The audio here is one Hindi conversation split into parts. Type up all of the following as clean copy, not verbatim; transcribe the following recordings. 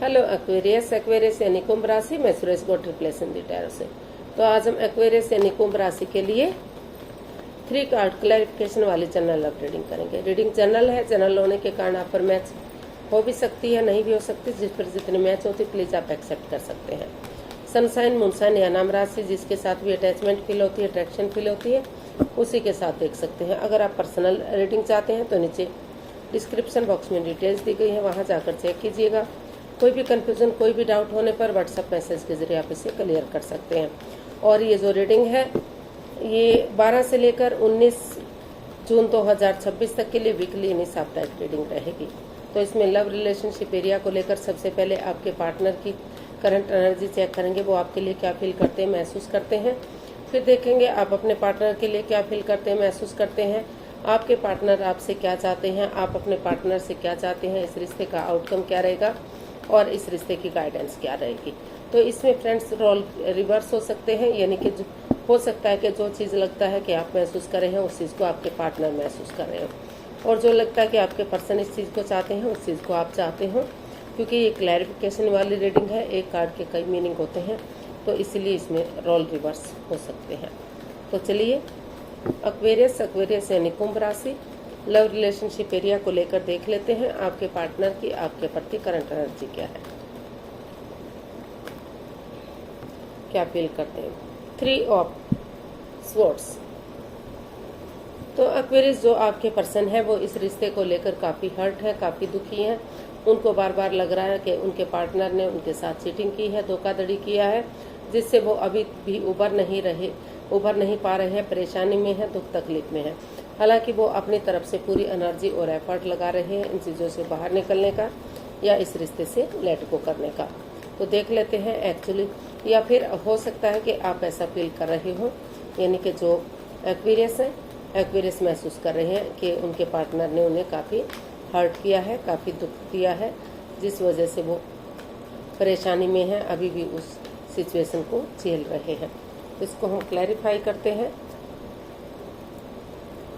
हेलो एक्वेरियस यानी कुंभ राशि। मैं सुरेश गोट रिप्लेसन दी टैरो से। तो आज हम एक्वेरियस यानी कुंभ राशि के लिए 3 कार्ड क्लैरिफिकेशन वाली जनरल लव रीडिंग करेंगे। रीडिंग जनरल है, जनरल होने के कारण आप पर मैच हो भी सकती है, नहीं भी हो सकती। जिस पर जितनी मैच होती प्लीज आप एक्सेप्ट कर सकते हैं। सनसाइन, मूनसाइन या नाम राशि जिसके साथ भी अटैचमेंट फील होती है, अट्रैक्शन फील होती है, उसी के साथ देख सकते हैं। अगर आप पर्सनल रीडिंग चाहते हैं तो नीचे डिस्क्रिप्शन बॉक्स में डिटेल्स दी गई है, वहां जाकर चेक कीजिएगा। कोई भी कंफ्यूजन, कोई भी डाउट होने पर व्हाट्सएप मैसेज के जरिए आप इसे क्लियर कर सकते हैं। और ये जो रीडिंग है ये 12 से लेकर 19 जून 2026 तक के लिए वीकली यानी साप्ताहिक रीडिंग रहेगी। तो इसमें लव रिलेशनशिप एरिया को लेकर सबसे पहले आपके पार्टनर की करंट एनर्जी चेक करेंगे, वो आपके लिए क्या फील करते हैं, महसूस करते हैं। फिर देखेंगे आप अपने पार्टनर के लिए क्या फील करते हैं, महसूस करते हैं। आपके पार्टनर आपसे क्या चाहते हैं, आप अपने पार्टनर से क्या चाहते हैं, इस रिश्ते का आउटकम क्या रहेगा और इस रिश्ते की गाइडेंस क्या रहेगी। तो इसमें फ्रेंड्स रोल रिवर्स हो सकते हैं, यानी कि हो सकता है कि जो चीज़ लगता है कि आप महसूस कर रहे हैं उस चीज़ को आपके पार्टनर महसूस कर रहे हो, और जो लगता है कि आपके पर्सन इस चीज़ को चाहते हैं उस चीज़ को आप चाहते हो। क्योंकि ये क्लैरिफिकेशन वाली रीडिंग है, एक कार्ड के कई मीनिंग होते हैं, तो इसलिए इसमें रोल रिवर्स हो सकते हैं। तो चलिए एक्वेरियस यानी कुंभ राशि लव रिलेशनशिप एरिया को लेकर देख लेते हैं आपके पार्टनर की आपके प्रति करंट एनर्जी क्या है, क्या फील करते हैं। 3 ऑफ स्वॉर्ड्स। तो एक्वेरियस जो आपके पर्सन है वो इस रिश्ते को लेकर काफ़ी हर्ट है, काफ़ी दुखी है। उनको बार बार लग रहा है कि उनके पार्टनर ने उनके साथ चीटिंग की है, धोखाधड़ी किया है, जिससे वो अभी भी उभर नहीं पा रहे हैं, परेशानी में है, दुख तकलीफ में है। हालांकि वो अपनी तरफ से पूरी एनर्जी और एफर्ट लगा रहे हैं इन चीज़ों से बाहर निकलने का या इस रिश्ते से लेट गो करने का। तो देख लेते हैं एक्चुअली, या फिर हो सकता है कि आप ऐसा फील कर रहे हो, यानी कि जो एक्वेरियस है, एक्वेरियस महसूस कर रहे हैं कि उनके पार्टनर ने उन्हें काफ़ी हर्ट किया है, काफ़ी दुख दिया है, जिस वजह से वो परेशानी में है, अभी भी उस सिचुएशन को झेल रहे हैं। इसको हम क्लैरिफाई करते हैं।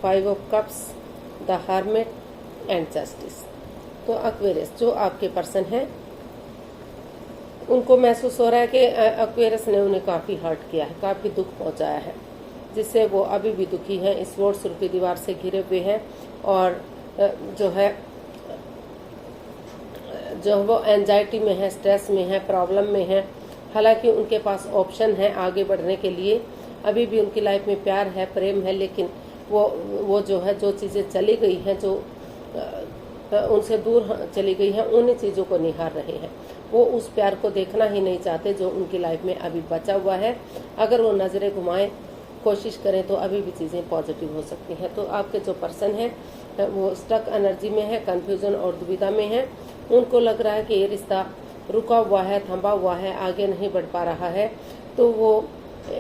5 of cups, the hermit and justice. तो एक्वेरियस जो आपके पर्सन है उनको महसूस हो रहा है कि एक्वेरियस ने उन्हें काफ़ी हर्ट किया है, काफ़ी दुख पहुंचाया है, जिससे वो अभी भी दुखी है, इस वोट्स रूपी दीवार से घिरे हुए हैं और जो वो एंजाइटी में है, स्ट्रेस में है, प्रॉब्लम में है। हालांकि उनके पास ऑप्शन है आगे बढ़ने के लिए, अभी भी उनकी लाइफ में प्यार है, प्रेम है, लेकिन वो जो चीज़ें चली गई हैं, जो उनसे दूर चली गई हैं, उन्हीं चीज़ों को निहार रहे हैं। वो उस प्यार को देखना ही नहीं चाहते जो उनकी लाइफ में अभी बचा हुआ है। अगर वो नज़रें घुमाएं, कोशिश करें तो अभी भी चीज़ें पॉजिटिव हो सकती हैं। तो आपके जो पर्सन है वो स्टक एनर्जी में है, कंफ्यूजन और दुविधा में है। उनको लग रहा है कि ये रिश्ता रुका हुआ है, थमा हुआ है, आगे नहीं बढ़ पा रहा है, तो वो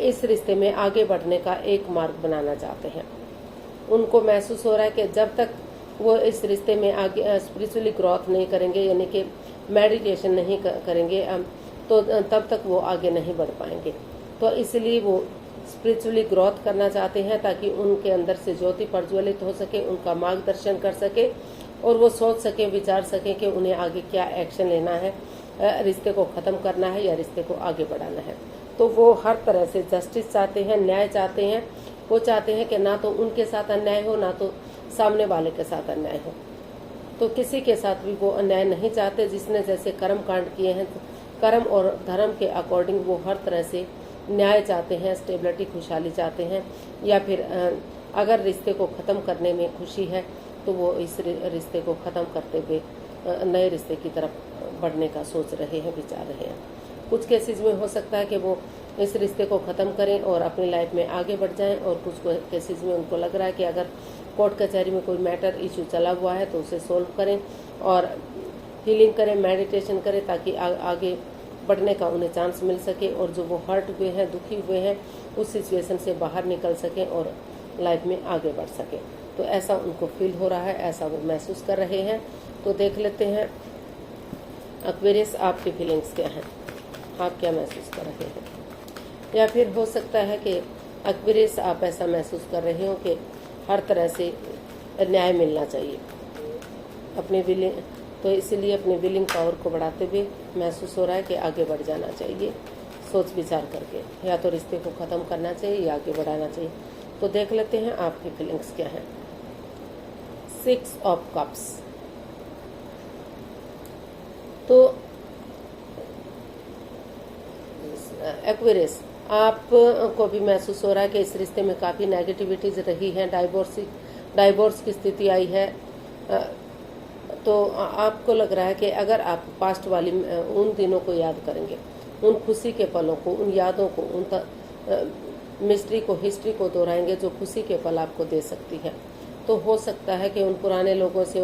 इस रिश्ते में आगे बढ़ने का एक मार्ग बनाना चाहते हैं। उनको महसूस हो रहा है कि जब तक वो इस रिश्ते में आगे स्पिरिचुअली ग्रोथ नहीं करेंगे, यानी कि मेडिटेशन नहीं करेंगे, तो तब तक वो आगे नहीं बढ़ पाएंगे। तो इसलिए वो स्पिरिचुअली ग्रोथ करना चाहते हैं ताकि उनके अंदर से ज्योति प्रज्वलित हो सके, उनका मार्गदर्शन कर सके और वो सोच सके, विचार सके कि उन्हें आगे क्या एक्शन लेना है, रिश्ते को ख़त्म करना है या रिश्ते को आगे बढ़ाना है। तो वो हर तरह से जस्टिस चाहते हैं, न्याय चाहते हैं। वो चाहते हैं कि ना तो उनके साथ अन्याय हो, ना तो सामने वाले के साथ अन्याय हो। तो किसी के साथ भी वो अन्याय नहीं चाहते। जिसने जैसे कर्म कांड किए हैं, कर्म और धर्म के अकॉर्डिंग वो हर तरह से न्याय चाहते हैं, स्टेबिलिटी, खुशहाली चाहते हैं। या फिर अगर रिश्ते को ख़त्म करने में खुशी है तो वो इस रिश्ते को ख़त्म करते हुए नए रिश्ते की तरफ बढ़ने का सोच रहे हैं, विचार रहे हैं। कुछ केसेस में हो सकता है कि वो इस रिश्ते को ख़त्म करें और अपनी लाइफ में आगे बढ़ जाएं, और कुछ केसेस में उनको लग रहा है कि अगर कोर्ट कचहरी में कोई मैटर इशू चला हुआ है तो उसे सोल्व करें और हीलिंग करें, मेडिटेशन करें, ताकि आगे बढ़ने का उन्हें चांस मिल सके और जो वो हर्ट हुए हैं, दुखी हुए हैं, उस सिचुएशन से बाहर निकल सकें और लाइफ में आगे बढ़ सकें। तो ऐसा उनको फील हो रहा है, ऐसा वो महसूस कर रहे हैं। तो देख लेते हैं एक्वेरियस आपकी फीलिंग्स क्या हैं, आप क्या महसूस कर रहे हैं। या फिर हो सकता है कि एक्वेरियस आप ऐसा महसूस कर रहे हो कि हर तरह से न्याय मिलना चाहिए, अपनी तो इसीलिए अपनी विलिंग पावर को बढ़ाते हुए महसूस हो रहा है कि आगे बढ़ जाना चाहिए, सोच विचार करके, या तो रिश्ते को ख़त्म करना चाहिए या आगे बढ़ाना चाहिए। तो देख लेते हैं आपकी फीलिंग्स क्या हैं। 6 ऑफ कप्स। तो एक्वेरियस, आपको भी महसूस हो रहा है कि इस रिश्ते में काफ़ी नेगेटिविटीज रही है, डाइवोर्स की स्थिति आई है। तो आपको लग रहा है कि अगर आप पास्ट वाली उन दिनों को याद करेंगे, उन खुशी के पलों को, उन यादों को, उन हिस्ट्री को दोहराएंगे जो खुशी के पल आपको दे सकती है, तो हो सकता है कि उन पुराने लोगों से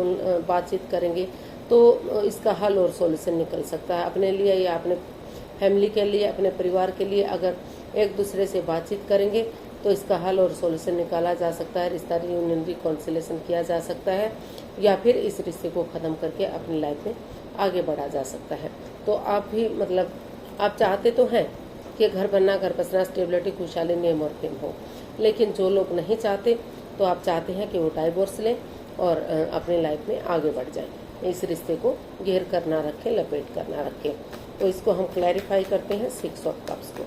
बातचीत करेंगे तो इसका हल और सॉल्यूशन निकल सकता है। अपने लिए या अपने फैमिली के लिए, अपने परिवार के लिए अगर एक दूसरे से बातचीत करेंगे तो इसका हल और सॉल्यूशन निकाला जा सकता है, रिश्ता रियूनियन रिकॉन्सिलेशन किया जा सकता है, या फिर इस रिश्ते को ख़त्म करके अपनी लाइफ में आगे बढ़ा जा सकता है। तो आप भी मतलब आप चाहते तो हैं कि घर बनना, घर बसना, स्टेबिलिटी, खुशहाली, नेम और फेम हो, लेकिन जो लोग नहीं चाहते तो आप चाहते हैं कि वो डाइवोर्स लें और अपनी लाइफ में आगे बढ़ जाएं, इस रिश्ते को घेर कर ना रखें, लपेट कर ना रखें। तो इसको हम क्लैरिफाई करते हैं 6 ऑफ कप्स को।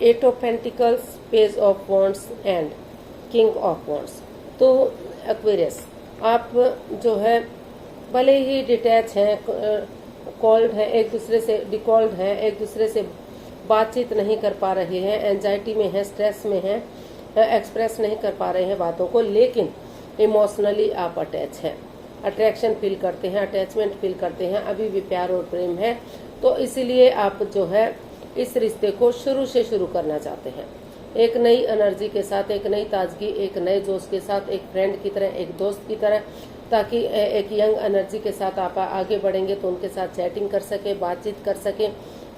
Eight of pentacles, page of wands and king of wands. तो एक्वेरियस, आप जो है भले ही डिटैच हैं, कॉल्ड हैं, एक दूसरे से डिकॉल्ड हैं, एक दूसरे से बातचीत नहीं कर पा रहे हैं, एंजाइटी में हैं, स्ट्रेस में हैं, एक्सप्रेस नहीं कर पा रहे हैं बातों को, लेकिन इमोशनली आप अटैच हैं, अट्रैक्शन फील करते हैं, अटैचमेंट फील करते हैं, अभी भी प्यार और प्रेम है। तो इसीलिए आप जो है इस रिश्ते को शुरू से शुरू करना चाहते हैं, एक नई एनर्जी के साथ, एक नई ताजगी, एक नए जोश के साथ, एक फ्रेंड की तरह, एक दोस्त की तरह, ताकि एक यंग एनर्जी के साथ आप आगे बढ़ेंगे तो उनके साथ चैटिंग कर सके, बातचीत कर सकें,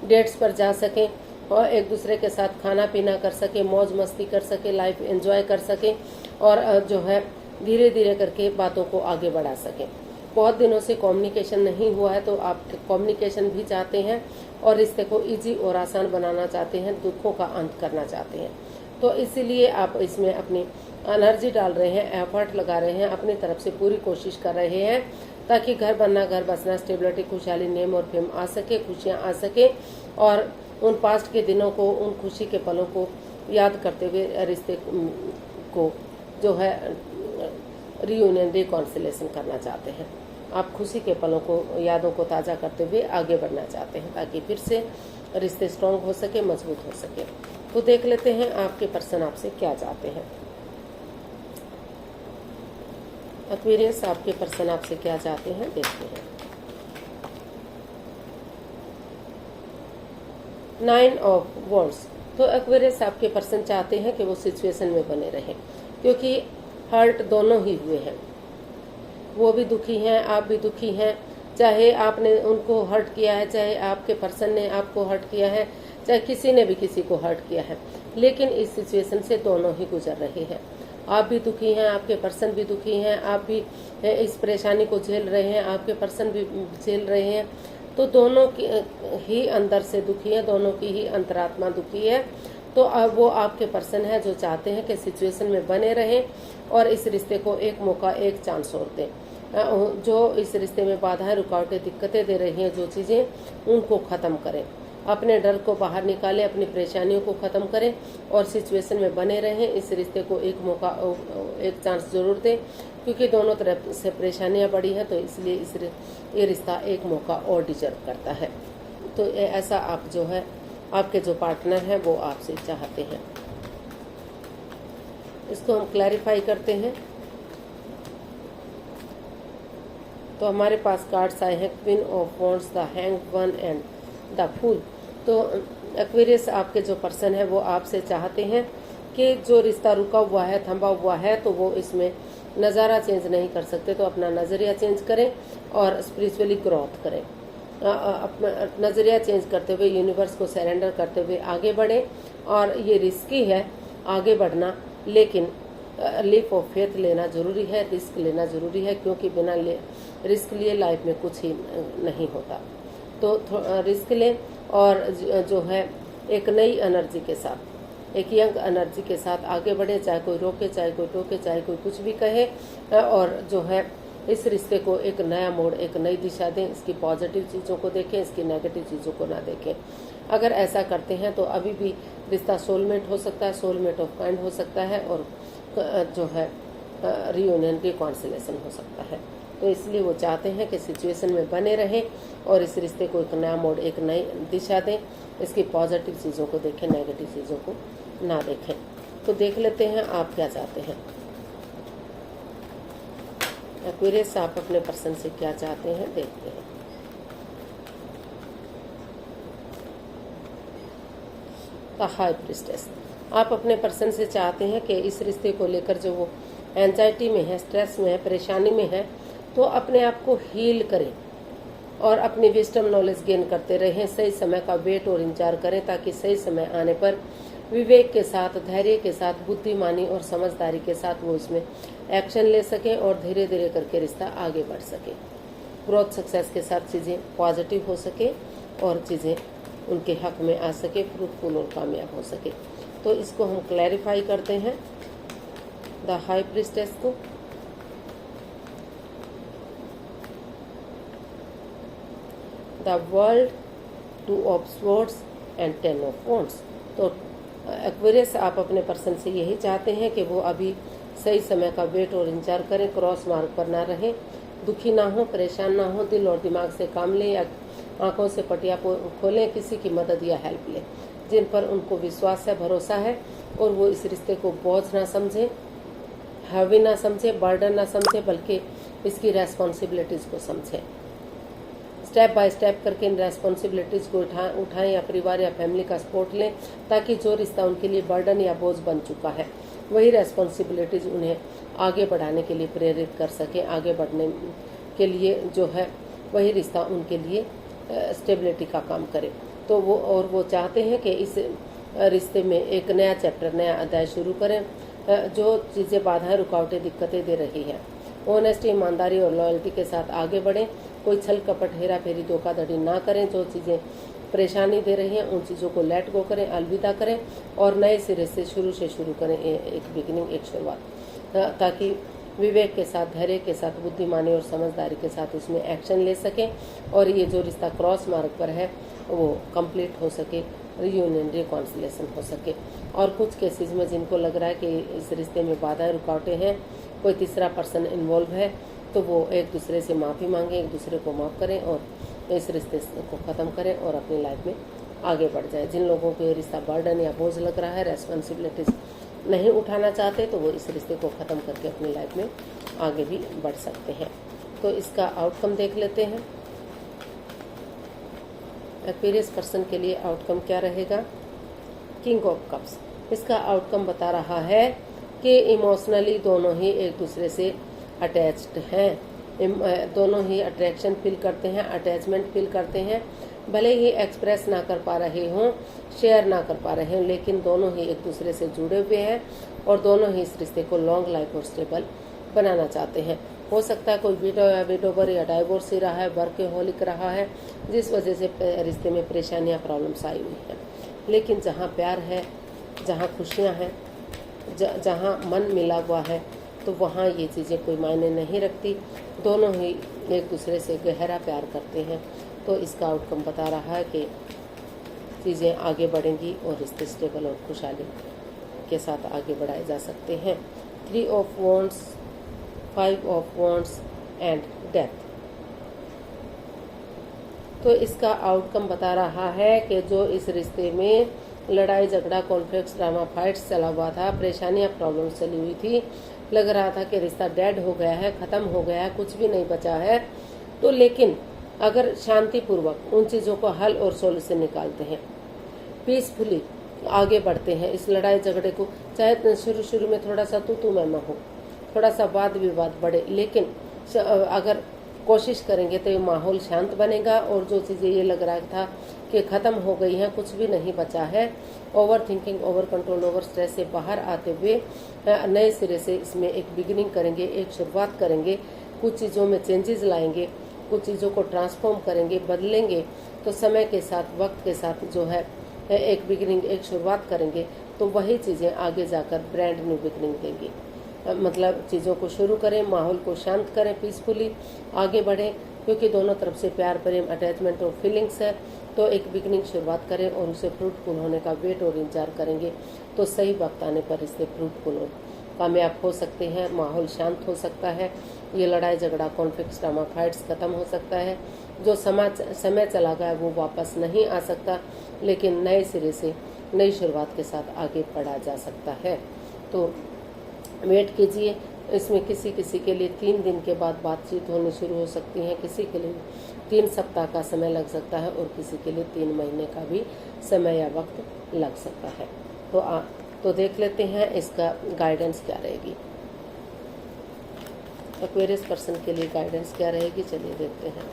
डेट्स पर जा सकें और एक दूसरे के साथ खाना पीना कर सके, मौज मस्ती कर सके, लाइफ एंजॉय कर सकें और जो है धीरे धीरे करके बातों को आगे बढ़ा सकें। बहुत दिनों से कम्युनिकेशन नहीं हुआ है तो आप कम्युनिकेशन भी चाहते हैं और रिश्ते को इजी और आसान बनाना चाहते हैं, दुखों का अंत करना चाहते हैं। तो इसीलिए आप इसमें अपनी एनर्जी डाल रहे हैं, एफर्ट लगा रहे हैं, अपनी तरफ से पूरी कोशिश कर रहे हैं ताकि घर बनना, घर बसना, स्टेबिलिटी, खुशहाली, नेम और फेम आ सके, खुशियाँ आ सके और उन पास्ट के दिनों को, उन खुशी के पलों को याद करते हुए रिश्ते को जो है रियूनियन रिकॉन्सिलेशन करना चाहते हैं। आप खुशी के पलों को, यादों को ताज़ा करते हुए आगे बढ़ना चाहते हैं ताकि फिर से रिश्ते स्ट्रांग हो सके, मजबूत हो सके। तो देख लेते हैं आपके पर्सन आपसे क्या चाहते हैं। एक्वेरियस, आपके पर्सन आपसे क्या चाहते हैं, देखते हैं। 9 ऑफ वॉन्ड्स। तो एक्वेरियस, आपके पर्सन चाहते हैं कि वो सिचुएशन में बने रहें क्योंकि हर्ट दोनों ही हुए हैं, वो भी दुखी हैं, आप भी दुखी हैं। चाहे आपने उनको हर्ट किया है, चाहे आपके पर्सन ने आपको हर्ट किया है, चाहे किसी ने भी किसी को हर्ट किया है, लेकिन इस सिचुएशन से दोनों ही गुजर रहे हैं। आप भी दुखी हैं, आपके पर्सन भी दुखी हैं, आप भी इस परेशानी को झेल रहे हैं, आपके पर्सन भी झेल रहे हैं। तो दोनों की ही अंदर से दुखी है, दोनों की ही अंतरात्मा दुखी है। तो अब वो आपके पर्सन है जो चाहते हैं कि सिचुएशन में बने रहें और इस रिश्ते को एक मौका, एक चांस और दें। जो इस रिश्ते में बाधाएं, रुकावटें, दिक्कतें दे रही हैं, जो चीज़ें, उनको ख़त्म करें, अपने डर को बाहर निकालें, अपनी परेशानियों को ख़त्म करें और सिचुएशन में बने रहें। इस रिश्ते को एक मौका, एक चांस जरूर दें क्योंकि दोनों तरफ से परेशानियां बढ़ी हैं, तो इसलिए ये रिश्ता एक मौका और डिजर्व करता है। तो ऐसा आप जो है, आपके जो पार्टनर हैं वो आपसे चाहते हैं। इसको हम क्लैरिफाई करते हैं। तो हमारे पास कार्ड्स आए हैं, queen of wands, the hanged one and the fool. तो एक्वेरियस, आपके जो पर्सन है वो आपसे चाहते हैं कि जो रिश्ता रुका हुआ है, थमा हुआ है, तो वो इसमें नज़ारा चेंज नहीं कर सकते, तो अपना नज़रिया चेंज करें और स्पिरिचुअली ग्रोथ करें। अपना नज़रिया चेंज करते हुए, यूनिवर्स को सरेंडर करते हुए आगे बढ़ें। और ये रिस्की है आगे बढ़ना, लेकिन लीप ऑफ फेथ लेना ज़रूरी है, रिस्क लेना ज़रूरी है क्योंकि बिना रिस्क लिए लाइफ में कुछ ही नहीं होता। तो रिस्क लें और जो है एक नई एनर्जी के साथ, एक यंग एनर्जी के साथ आगे बढ़े, चाहे कोई रोके, चाहे कोई टोके, चाहे कोई कुछ भी कहे, और जो है इस रिश्ते को एक नया मोड़, एक नई दिशा दें। इसकी पॉजिटिव चीज़ों को देखें, इसकी नेगेटिव चीज़ों को ना देखें। अगर ऐसा करते हैं तो अभी भी रिश्ता सोलमेट हो सकता है, सोलमेट ऑफ काइंड हो सकता है, और जो है रियूनियन, रिकॉन्सिलेशन हो सकता है। तो इसलिए वो चाहते हैं कि सिचुएशन में बने रहें और इस रिश्ते को एक नया मोड़, एक नई दिशा दें। इसकी पॉजिटिव चीज़ों को देखें, नेगेटिव चीज़ों को ना देखें। तो देख लेते हैं आप क्या चाहते हैं। एक्वेरियस, आप अपने पर्सन से क्या चाहते हैं, देखते हैं। द हाई प्रीस्टेस, आप अपने पर्सन से चाहते हैं कि इस रिश्ते को लेकर जो वो एंजाइटी में है, स्ट्रेस में है, परेशानी में है, तो अपने आप को हील करें और अपनी विजडम नॉलेज गेन करते रहें। सही समय का वेट और इंतजार करें ताकि सही समय आने पर विवेक के साथ, धैर्य के साथ, बुद्धिमानी और समझदारी के साथ वो इसमें एक्शन ले सकें और धीरे धीरे करके रिश्ता आगे बढ़ सके। ग्रोथ सक्सेस के साथ चीज़ें पॉजिटिव हो सके और चीज़ें उनके हक में आ सके, फ्रूटफुल और कामयाब हो सके। तो इसको हम क्लैरिफाई करते हैं द हाई प्रीस्टेस को। The world, 2 of swords and 10 of wands. तो एक्वेरियस, आप अपने पर्सन से यही चाहते हैं कि वो अभी सही समय का वेट और इंतजार करें, क्रॉस मार्ग पर ना रहें, दुखी ना हो, परेशान ना हो, दिल और दिमाग से काम लें या आंखों से पटिया खोलें, किसी की मदद या हेल्प लें जिन पर उनको विश्वास है, भरोसा है, और वो इस रिश्ते को बोझ ना समझे, हैवी ना समझे, बर्डन ना समझे, बल्कि इसकी रेस्पॉन्सिबिलिटीज को समझे। स्टेप बाय स्टेप करके इन रेस्पॉन्सिबिलिटीज को उठाएं या परिवार या फैमिली का सपोर्ट लें ताकि जो रिश्ता उनके लिए बर्डन या बोझ बन चुका है वही रेस्पॉन्सिबिलिटीज उन्हें आगे बढ़ाने के लिए प्रेरित कर सके। आगे बढ़ने के लिए जो है वही रिश्ता उनके लिए स्टेबिलिटी का काम करे। तो वो चाहते हैं कि इस रिश्ते में एक नया चैप्टर, नया अध्याय शुरू करें। जो चीज़ें बाधाएं, रुकावटें, दिक्कतें दे रही हैं, ऑनेस्टी, ईमानदारी और लॉयल्टी के साथ आगे बढ़ें। कोई छल कपट, हेरा फेरी, धोखाधड़ी ना करें। जो चीज़ें परेशानी दे रही हैं उन चीज़ों को लेट गो करें, अलविदा करें और नए सिरे से शुरू करें, एक बिगिनिंग, एक शुरुआत, ताकि विवेक के साथ, धैर्य के साथ, बुद्धिमानी और समझदारी के साथ इसमें एक्शन ले सकें और ये जो रिश्ता क्रॉस मार्ग पर है वो कंप्लीट हो सके, रियूनियन, रिकॉन्सिलेशन हो सके। और कुछ केसेस में जिनको लग रहा है कि इस रिश्ते में बाधाएं, रुकावटें हैं, कोई तीसरा पर्सन इन्वॉल्व है, तो वो एक दूसरे से माफ़ी मांगें, एक दूसरे को माफ़ करें और इस रिश्ते को ख़त्म करें और अपनी लाइफ में आगे बढ़ जाए। जिन लोगों को ये रिश्ता बर्डन या बोझ लग रहा है, रेस्पॉन्सिबिलिटीज नहीं उठाना चाहते, तो वो इस रिश्ते को ख़त्म करके अपनी लाइफ में आगे भी बढ़ सकते हैं। तो इसका आउटकम देख लेते हैं। एक्वेरियस पर्सन के लिए आउटकम क्या रहेगा? King of cups. इसका आउटकम बता रहा है कि इमोशनली दोनों ही एक दूसरे से अटैच्ड हैं, दोनों ही अट्रैक्शन फील करते हैं, अटैचमेंट फील करते हैं। भले ही एक्सप्रेस ना कर पा रहे हों, शेयर ना कर पा रहे हों, लेकिन दोनों ही एक दूसरे से जुड़े हुए हैं और दोनों ही इस रिश्ते को लॉन्ग लाइफ और स्टेबल बनाना चाहते हैं। हो सकता है कोई विडो या विडोवर या डाइवोर्स ही रहा है, वर्कहोलिक रहा है, जिस वजह से रिश्ते में परेशानियां, प्रॉब्लम्स आई हुई हैं। लेकिन जहाँ प्यार है, जहाँ खुशियाँ हैं, जहाँ मन मिला हुआ है, तो वहाँ ये चीज़ें कोई मायने नहीं रखती। दोनों ही एक दूसरे से गहरा प्यार करते हैं। तो इसका आउटकम बता रहा है कि चीज़ें आगे बढ़ेंगी और रिश्ते स्टेबल और खुशहाली के साथ आगे बढ़ाए जा सकते हैं। 3 of wands, 5 of wands and death. तो इसका आउटकम बता रहा है कि जो इस रिश्ते में लड़ाई झगड़ा, कॉन्फ्लिक्ट्स, ड्रामा, फाइट्स चला हुआ था, परेशानियां, प्रॉब्लम्स चली हुई थी, लग रहा था कि रिश्ता डेड हो गया है, ख़त्म हो गया है, कुछ भी नहीं बचा है, तो लेकिन अगर शांतिपूर्वक उन चीज़ों को हल और सोल्यूशन निकालते हैं, पीसफुली आगे बढ़ते हैं, इस लड़ाई झगड़े को, चाहे शुरू में थोड़ा सा तू मैं हो, थोड़ा सा वाद विवाद बढ़े, लेकिन अगर कोशिश करेंगे तो ये माहौल शांत बनेगा और जो चीज़ें ये लग रहा था कि ख़त्म हो गई हैं, कुछ भी नहीं बचा है, over thinking, over control, over stress से बाहर आते हुए नए सिरे से इसमें एक बिगिनिंग करेंगे, एक शुरुआत करेंगे, कुछ चीज़ों में चेंजेस लाएंगे कुछ चीज़ों को ट्रांसफॉर्म करेंगे, बदलेंगे, तो समय के साथ, वक्त के साथ जो है एक बिगिनिंग, एक शुरुआत करेंगे, तो वही चीज़ें आगे जाकर ब्रांड न्यू बिगिनिंग देंगी। मतलब चीज़ों को शुरू करें, माहौल को शांत करें, पीसफुली आगे बढ़ें, क्योंकि दोनों तरफ से प्यार, प्रेम, अटैचमेंट और फीलिंग्स है। तो एक बिगिनिंग शुरुआत करें और उसे फ्रूटफुल होने का वेट और इंतजार करेंगे, तो सही वक्त आने पर रिश्ते फ्रूटफुल और कामयाब हो सकते हैं, माहौल शांत हो सकता है, ये लड़ाई झगड़ा, कॉन्फ्लिक्ट, ड्रामा, फाइट्स खत्म हो सकता है। जो समय चला गया वो वापस नहीं आ सकता, लेकिन नए सिरे से नई शुरुआत के साथ आगे बढ़ा जा सकता है। तो वेट कीजिए, इसमें किसी के लिए 3 दिन के बाद बातचीत होनी शुरू हो सकती है, किसी के लिए 3 सप्ताह का समय लग सकता है और किसी के लिए 3 महीने का भी समय या वक्त लग सकता है। तो देख लेते हैं इसका गाइडेंस क्या रहेगी, एक्वेरियस पर्सन के लिए गाइडेंस क्या रहेगी। चलिए देखते हैं।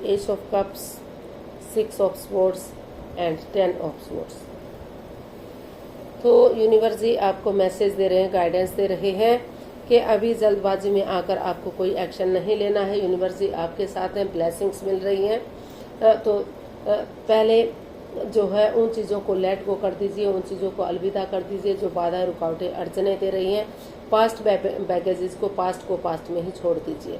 S of cups, 6 of swords and 10 of swords. तो यूनिवर्स जी आपको मैसेज दे रहे हैं, गाइडेंस दे रहे हैं कि अभी जल्दबाजी में आकर आपको कोई एक्शन नहीं लेना है। यूनिवर्स जी आपके साथ हैं, ब्लेसिंग्स मिल रही हैं। तो पहले जो है उन चीज़ों को लेट गो कर दीजिए, उन चीज़ों को अलविदा कर दीजिए जो बाधा, रुकावटें, अड़चनें दे रही हैं। पास्ट बैगेजेस को पास्ट में ही छोड़ दीजिए।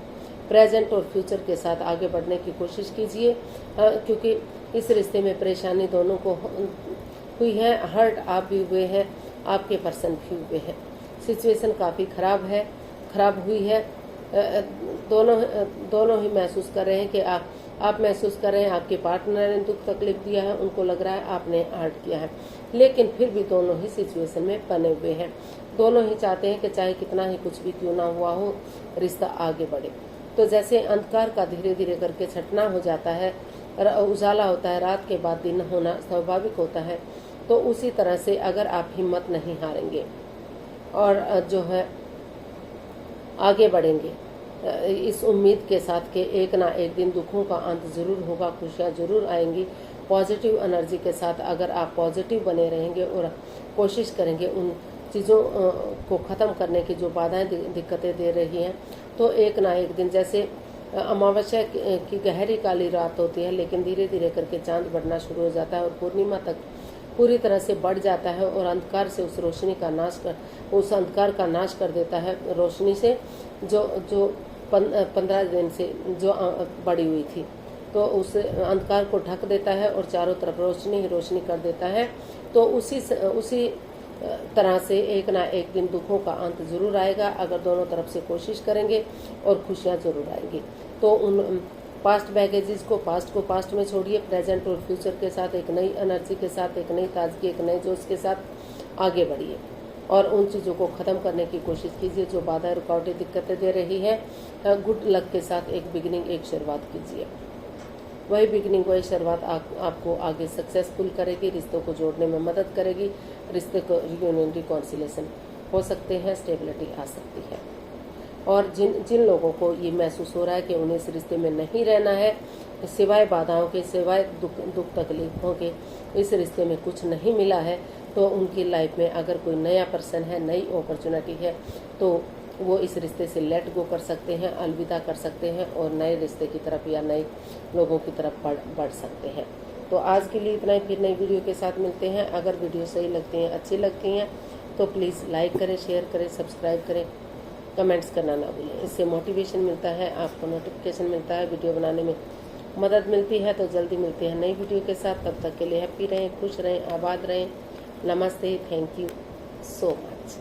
प्रेजेंट और फ्यूचर के साथ आगे बढ़ने की कोशिश कीजिए, क्योंकि इस रिश्ते में परेशानी दोनों को हुई है, हर्ट आप भी हुए हैं, आपके पर्सन भी हुए हैं। सिचुएशन काफ़ी खराब हुई है। दोनों ही महसूस कर रहे हैं कि आप महसूस कर रहे हैं आपके पार्टनर ने दुख तकलीफ दिया है, उनको लग रहा है आपने हर्ट किया है, लेकिन फिर भी दोनों ही सिचुएशन में बने हुए हैं। दोनों ही चाहते हैं कि चाहे कितना ही कुछ भी क्यों ना हुआ हो, रिश्ता आगे बढ़े। तो जैसे अंधकार का धीरे धीरे करके छटना हो जाता है, उजाला होता है, रात के बाद दिन होना स्वाभाविक होता है, तो उसी तरह से अगर आप हिम्मत नहीं हारेंगे और जो है आगे बढ़ेंगे इस उम्मीद के साथ कि एक ना एक दिन दुखों का अंत जरूर होगा, खुशियाँ जरूर आएंगी, पॉजिटिव एनर्जी के साथ अगर आप पॉजिटिव बने रहेंगे और कोशिश करेंगे उन चीज़ों को ख़त्म करने की जो बाधाएं, दिक्कतें दे रही हैं, तो एक ना एक दिन, जैसे अमावस्या की गहरी काली रात होती है, लेकिन धीरे धीरे करके चांद बढ़ना शुरू हो जाता है और पूर्णिमा तक पूरी तरह से बढ़ जाता है और अंधकार से उस अंधकार का नाश कर देता है, रोशनी से जो 15 दिन से जो बढ़ी हुई थी, तो उस अंधकार को ढक देता है और चारों तरफ रोशनी ही रोशनी कर देता है। तो उसी तरह से एक ना एक दिन दुखों का अंत जरूर आएगा अगर दोनों तरफ से कोशिश करेंगे और खुशियाँ जरूर आएंगी। तो उन पास्ट बैगेजेस को पास्ट में छोड़िए, प्रेजेंट और फ्यूचर के साथ एक नई एनर्जी के साथ, एक नई ताजगी, एक नए जोश के साथ आगे बढ़िए और उन चीज़ों को ख़त्म करने की कोशिश कीजिए जो बाधा, रुकावटें, दिक्कतें दे रही है। गुड लक के साथ एक बिगिनिंग, एक शुरुआत कीजिए। वही बिगिनिंग, वही शुरुआत आपको आगे सक्सेसफुल करेगी, रिश्तों को जोड़ने में मदद करेगी, रिश्ते को रियूनियन, रिकॉन्सिलेशन हो सकते हैं, स्टेबिलिटी आ सकती है। और जिन लोगों को ये महसूस हो रहा है कि उन्हें इस रिश्ते में नहीं रहना है, सिवाय बाधाओं के, सिवाय दुख तकलीफों के इस रिश्ते में कुछ नहीं मिला है, तो उनकी लाइफ में अगर कोई नया पर्सन है, नई अपॉर्चुनिटी है, तो वो इस रिश्ते से लेट गो कर सकते हैं, अलविदा कर सकते हैं और नए रिश्ते की तरफ या नए लोगों की तरफ बढ़ सकते हैं। तो आज के लिए इतना ही, फिर नई वीडियो के साथ मिलते हैं। अगर वीडियो सही लगती हैं, अच्छी लगती हैं, तो प्लीज़ लाइक करें, शेयर करें, सब्सक्राइब करें, कमेंट्स करना ना भूलें। इससे मोटिवेशन मिलता है, आपको नोटिफिकेशन मिलता है, वीडियो बनाने में मदद मिलती है। तो जल्दी मिलते हैं नई वीडियो के साथ, तब तक के लिए हैप्पी रहें, खुश रहें, आबाद रहें। नमस्ते, थैंक यू सो मच।